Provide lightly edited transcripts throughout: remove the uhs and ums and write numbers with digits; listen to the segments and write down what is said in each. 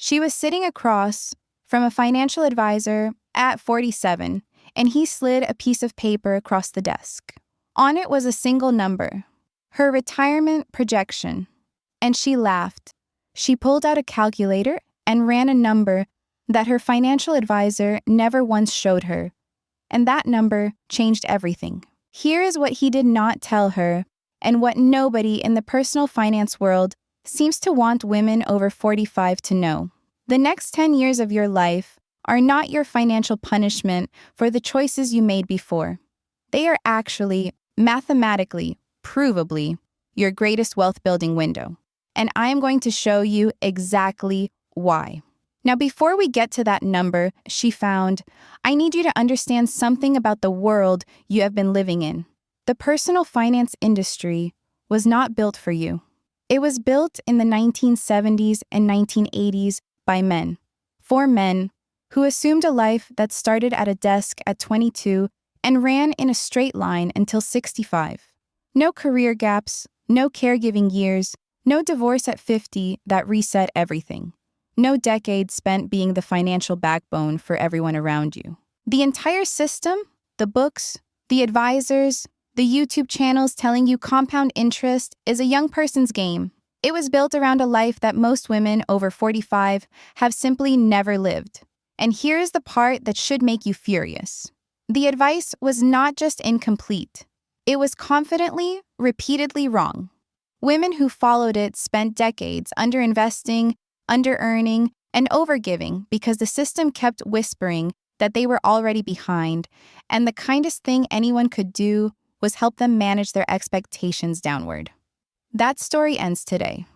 She was sitting across from a financial advisor at 47, and he slid a piece of paper across the desk. On it was a single number, her retirement projection, and she laughed. She pulled out a calculator and ran a number that her financial advisor never once showed her, and that number changed everything. Here is what he did not tell her, and what nobody in the personal finance world seems to want women over 45 to know. The next 10 years of your life are not your financial punishment for the choices you made before. They are actually, mathematically, provably, your greatest wealth-building window. And I am going to show you exactly why. Now, before we get to that number she found, I need you to understand something about the world you have been living in. The personal finance industry was not built for you. It was built in the 1970s and 1980s by men, for men who assumed a life that started at a desk at 22 and ran in a straight line until 65. No career gaps, no caregiving years, no divorce at 50 that reset everything. No decades spent being the financial backbone for everyone around you. The entire system, the books, the advisors, the YouTube channels telling you compound interest is a young person's game. It was built around a life that most women over 45 have simply never lived. And here's the part that should make you furious. The advice was not just incomplete. It was confidently, repeatedly wrong. Women who followed it spent decades underinvesting, under-earning, and overgiving because the system kept whispering that they were already behind, and the kindest thing anyone could do was help them manage their expectations downward. That story ends today.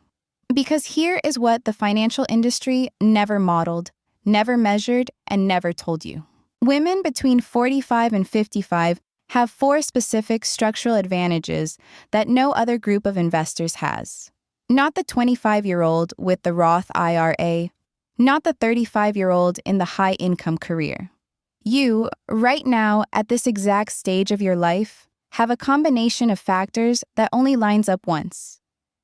Because here is what the financial industry never modeled, never measured, and never told you. Women between 45 and 55 have 4 specific structural advantages that no other group of investors has. Not the 25-year-old with the Roth IRA, not the 35-year-old in the high-income career. You, right now, at this exact stage of your life, have a combination of factors that only lines up once.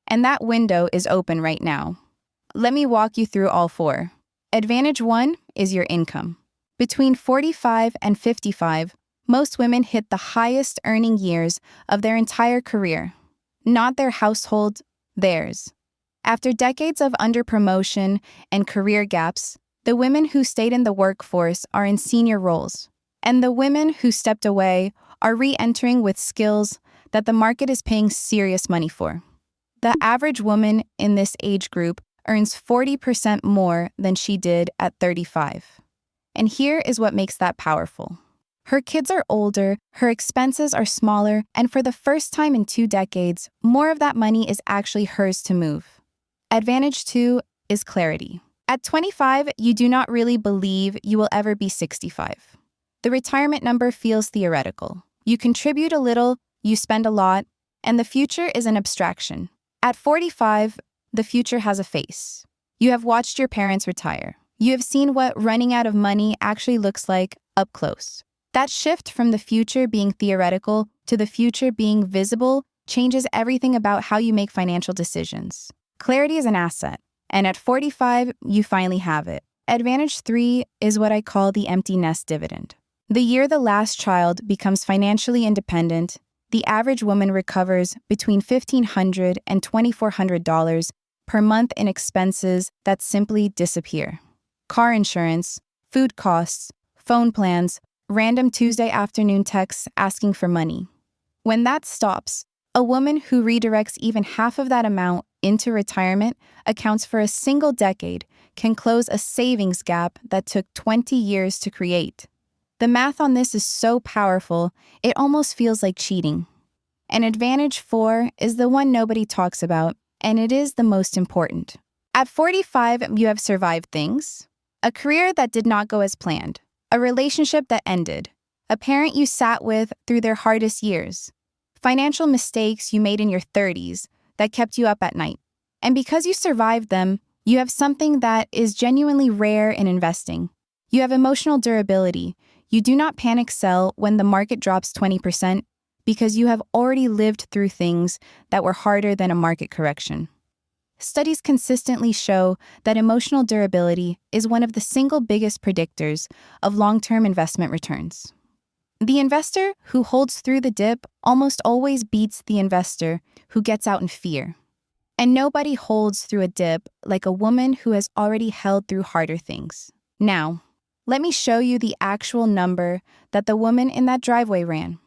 And that window is open right now. Let me walk you through all 4. Advantage 1 is your income. Between 45 and 55, most women hit the highest earning years of their entire career. Not their household, theirs. After decades of underpromotion and career gaps, the women who stayed in the workforce are in senior roles, and the women who stepped away are re-entering with skills that the market is paying serious money for. The average woman in this age group earns 40% more than she did at 35. And here is what makes that powerful. Her kids are older, her expenses are smaller, and for the first time in 2 decades, more of that money is actually hers to move. Advantage 2 is clarity. At 25, you do not really believe you will ever be 65. The retirement number feels theoretical. You contribute a little, you spend a lot, and the future is an abstraction. At 45, the future has a face. You have watched your parents retire. You have seen what running out of money actually looks like up close. That shift from the future being theoretical to the future being visible changes everything about how you make financial decisions. Clarity is an asset, and at 45, you finally have it. Advantage 3 is what I call the empty nest dividend. The year the last child becomes financially independent, the average woman recovers between $1,500 and $2,400 per month in expenses that simply disappear. Car insurance, food costs, phone plans, random Tuesday afternoon texts asking for money. When that stops, a woman who redirects even half of that amount into retirement accounts for a single decade, can close a savings gap that took 20 years to create. The math on this is so powerful, it almost feels like cheating. And advantage 4 is the one nobody talks about, and it is the most important. At 45, you have survived things. A career that did not go as planned. A relationship that ended. A parent you sat with through their hardest years. Financial mistakes you made in your 30s that kept you up at night. And because you survived them, you have something that is genuinely rare in investing. You have emotional durability. You do not panic sell when the market drops 20% because you have already lived through things that were harder than a market correction. Studies consistently show that emotional durability is one of the single biggest predictors of long-term investment returns. The investor who holds through the dip almost always beats the investor who gets out in fear. And nobody holds through a dip like a woman who has already held through harder things. Now, let me show you the actual number that the woman in that driveway ran.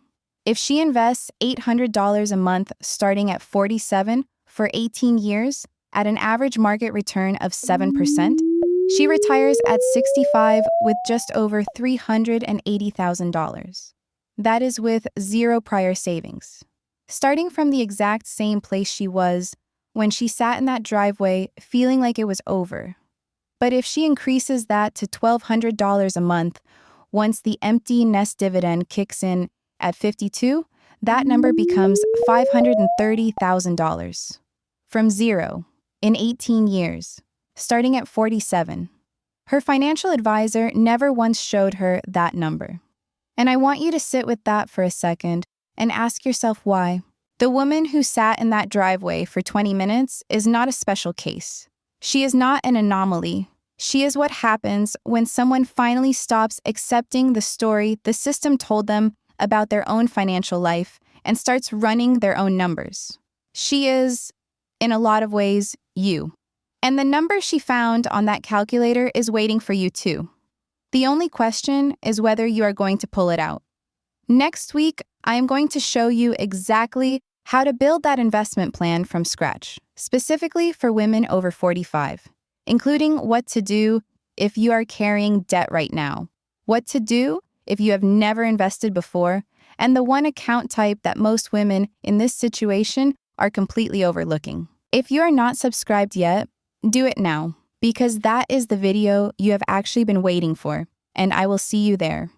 If she invests $800 a month starting at 47 for 18 years at an average market return of 7%, she retires at 65 with just over $380,000. That is with zero prior savings. Starting from the exact same place she was when she sat in that driveway feeling like it was over. But if she increases that to $1,200 a month, once the empty nest dividend kicks in at 52, that number becomes $530,000. From zero, in 18 years, starting at 47. Her financial advisor never once showed her that number. And I want you to sit with that for a second and ask yourself why. The woman who sat in that driveway for 20 minutes is not a special case. She is not an anomaly. She is what happens when someone finally stops accepting the story the system told them about their own financial life and starts running their own numbers. She is, in a lot of ways, you. And the number she found on that calculator is waiting for you too. The only question is whether you are going to pull it out. Next week, I am going to show you exactly how to build that investment plan from scratch, specifically for women over 45, including what to do if you are carrying debt right now, what to do if you have never invested before, and the one account type that most women in this situation are completely overlooking. If you are not subscribed yet, do it now, because that is the video you have actually been waiting for, and I will see you there.